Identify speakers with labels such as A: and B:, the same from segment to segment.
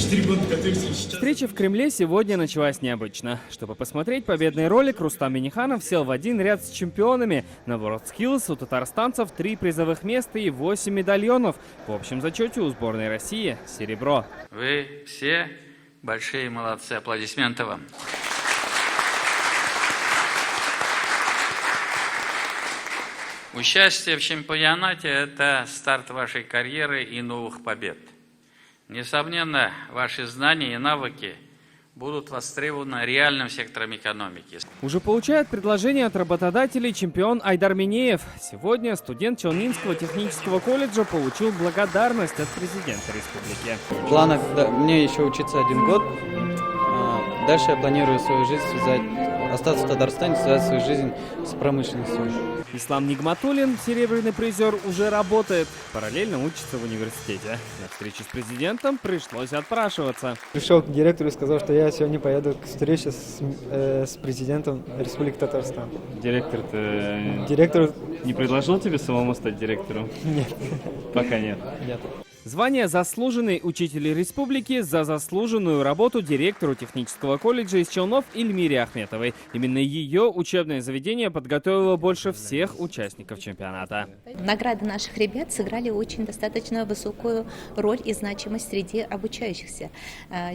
A: 4 года готовимся сейчас.
B: Встреча в Кремле сегодня началась необычно. Чтобы посмотреть победный ролик, Рустам Минниханов сел в один ряд с чемпионами. На WorldSkills у татарстанцев 3 призовых места и 8 медальонов. В общем зачете у сборной России серебро.
C: Вы все большие молодцы. Аплодисменты вам. Участие в чемпионате – это старт вашей карьеры и новых побед. Несомненно, ваши знания и навыки будут востребованы реальным сектором экономики.
B: Уже получает предложение от работодателей чемпион Айдар Минеев. Сегодня студент Челнинского технического колледжа получил благодарность от президента республики.
D: В планах мне еще учиться 1 год. Дальше я планирую свою жизнь остаться в Татарстане, связать свою жизнь с промышленностью.
B: Ислам Нигматуллин, серебряный призер, уже работает. Параллельно учится в университете. На встречу с президентом пришлось отпрашиваться.
E: Пришел к директору и сказал, что я сегодня поеду к встрече с президентом Республики Татарстан.
B: Директор не предложил тебе самому стать директором?
E: Нет.
B: Пока нет.
E: Нет.
B: Звание «Заслуженный учитель республики» за заслуженную работу директору технического колледжа из Челнов Ильмире Ахметовой. Именно ее учебное заведение подготовило больше всех участников чемпионата.
F: Награды наших ребят сыграли очень достаточно высокую роль и значимость среди обучающихся.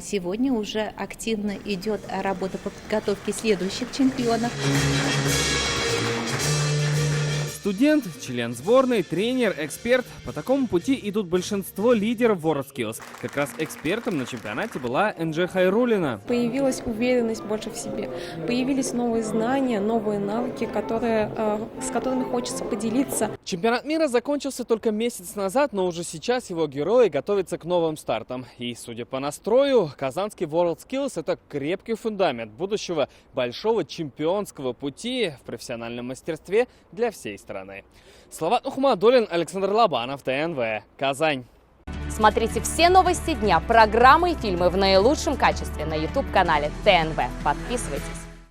F: Сегодня уже активно идет работа по подготовке следующих чемпионов.
B: Студент, член сборной, тренер, эксперт. По такому пути идут большинство лидеров WorldSkills. Как раз экспертом на чемпионате была Энже Хайруллина.
G: Появилась уверенность больше в себе. Появились новые знания, новые навыки, с которыми хочется поделиться.
B: Чемпионат мира закончился только месяц назад, но уже сейчас его герои готовятся к новым стартам. И, судя по настрою, казанский WorldSkills – это крепкий фундамент будущего большого чемпионского пути в профессиональном мастерстве для всей страны. Салават Ухмадуллин, Александр Лобанов, ТНВ, Казань.
H: Смотрите все новости дня, программы и фильмы в наилучшем качестве на YouTube-канале ТНВ. Подписывайтесь.